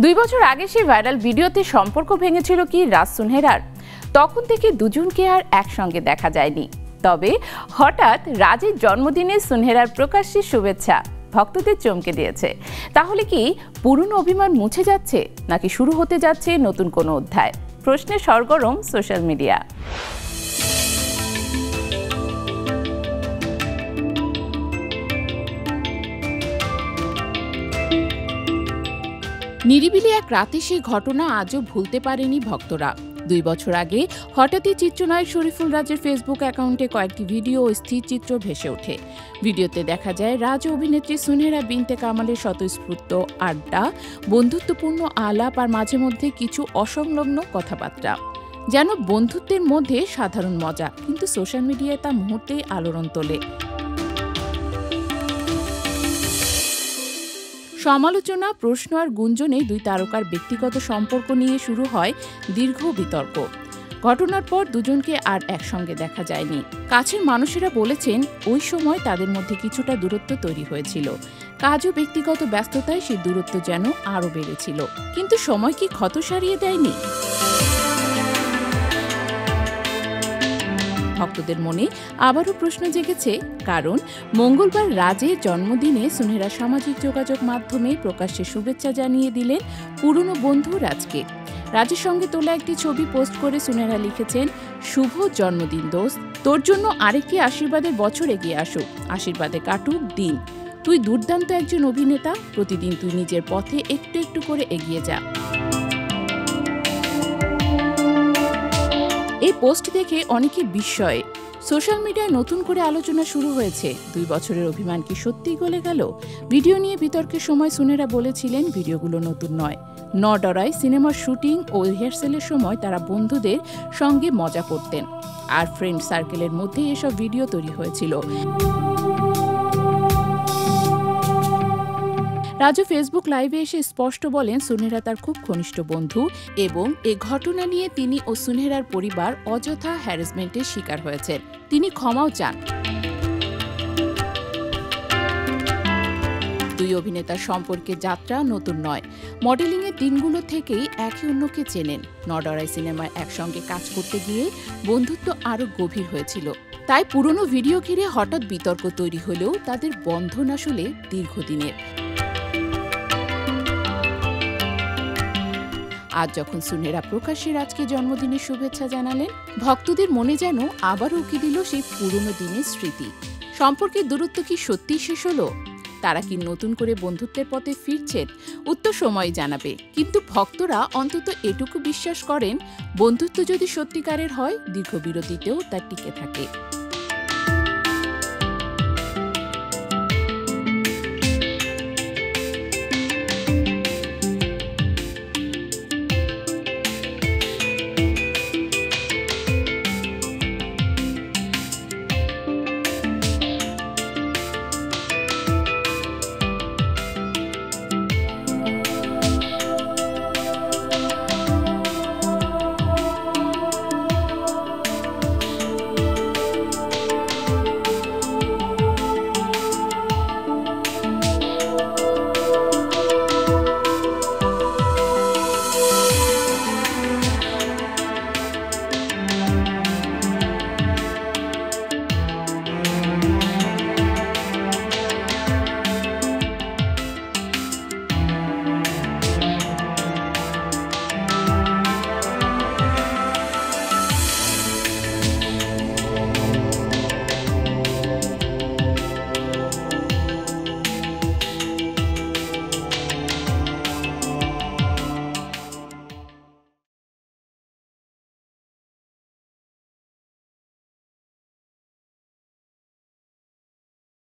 2 বছর আগে সেই ভাইরাল ভিডিওতে সম্পর্ক ভেঙেছিল কি রাজ সুনহেরার। তখন থেকে দুজনকে আর একসঙ্গে দেখা যায়নি। তবে হঠাৎ রাজের জন্মদিনে সুনহেরার প্রকাশ্যে শুভেচ্ছা ভক্তদের চমকে দিয়েছে। তাহলে কি পুরনো অভিমান মুছে যাচ্ছে, নাকি শুরু হতে যাচ্ছে নতুন কোনো অধ্যায়? প্রশ্নে সরগরম সোশ্যাল মিডিয়া। নিরিবিলি এক রাতে সেই ঘটনা আজও ভুলতে পারেনি ভক্তরা। 2 বছর আগে হঠাৎই চিত্রনায়ক শরীফুল রাজের ফেসবুক অ্যাকাউন্টে কয়েকটি ভিডিও ও স্থিরচিত্র ভেসে ওঠে। ভিডিওতে দেখা যায় রাজ অভিনেত্রী সুনহেরা বিনতে কামালের স্বতঃস্ফূর্ত আড্ডা, বন্ধুত্বপূর্ণ আলাপ আর মাঝে মধ্যে কিছু অসংলগ্ন কথাবার্তা। যেন বন্ধুত্বের মধ্যে সাধারণ মজা, কিন্তু সোশ্যাল মিডিয়ায় তা মুহূর্তেই আলোড়ন তোলে। সমালোচনা, প্রশ্ন আর গুঞ্জনে দুই তারকার ব্যক্তিগত সম্পর্ক নিয়ে শুরু হয় দীর্ঘ বিতর্ক। ঘটনার পর দুজনকে আর একসঙ্গে দেখা যায়নি। কাছের মানুষেরা বলেছেন ওই সময় তাদের মধ্যে কিছুটা দূরত্ব তৈরি হয়েছিল। কাজ ও ব্যক্তিগত ব্যস্ততায় সেই দূরত্ব যেন আরও বেড়েছিল। কিন্তু সময় কি ক্ষত সারিয়ে দেয়নি? ভক্তদের মনে আবারও প্রশ্ন জেগেছে, কারণ মঙ্গলবার রাজের জন্মদিনে সুনহেরা সামাজিক যোগাযোগ মাধ্যমে প্রকাশ্যে শুভেচ্ছা জানিয়ে দিলেন পুরনো বন্ধু রাজকে। রাজের সঙ্গে তোলা একটি ছবি পোস্ট করে সুনহেরা লিখেছেন, শুভ জন্মদিন দোস্ত, তোর জন্য আরেকটি আশীর্বাদের বছর এগিয়ে আসুক, আশীর্বাদে কাটুক দিন। তুই দুর্দান্ত একজন অভিনেতা, প্রতিদিন তুই নিজের পথে একটু একটু করে এগিয়ে যা। এই পোস্ট দেখে অনেকে বিস্ময়ে। সোশ্যাল মিডিয়ায় নতুন করে আলোচনা শুরু হয়েছে, 2 বছরের অভিমান কি সত্যিই গলে গেল? ভিডিও নিয়ে বিতর্কের সময় সুনহেরা বলেছিলেন, ভিডিওগুলো নতুন নয়। নডরায় সিনেমার শুটিং ও রিহার্সেলের সময় তারা বন্ধুদের সঙ্গে মজা করতেন, আর ফ্রেন্ড সার্কেলের মধ্যে এসব ভিডিও তৈরি হয়েছিল। রাজু ফেসবুক লাইভে এসে স্পষ্ট বলেন সুনহেরা তার খুব ঘনিষ্ঠ বন্ধু এবং এ ঘটনা নিয়ে তিনি ও সুনহেরার পরিবার অযথা হ্যারাসমেন্টের শিকার হয়েছেন। তিনি ক্ষমাও চান। দুই অভিনেতার সম্পর্কে যাত্রা নতুন নয়। মডেলিংয়ের দিনগুলো থেকেই একে অন্যকে চেনেন। নডরাই সিনেমায় একসঙ্গে কাজ করতে গিয়ে বন্ধুত্ব আরও গভীর হয়েছিল। তাই পুরনো ভিডিও ঘিরে হঠাৎ বিতর্ক তৈরি হলেও তাদের বন্ধন আসলে দীর্ঘদিনের। আজ যখন সুনহেরা প্রকাশ্যে রাজকে জন্মদিনের শুভেচ্ছা জানালেন, ভক্তদের মনে যেন আবার উকি দিল সেই পুরনো দিনের স্মৃতি। সম্পর্কের দূরত্ব কি সত্যিই শেষ হলো? তারা কি নতুন করে বন্ধুত্বের পথে ফিরছেন? উত্তর সময় জানাবে। কিন্তু ভক্তরা অন্তত এটুকু বিশ্বাস করেন, বন্ধুত্ব যদি সত্যিকারের হয়, দীর্ঘ বিরতিতেও তা টিকে থাকে।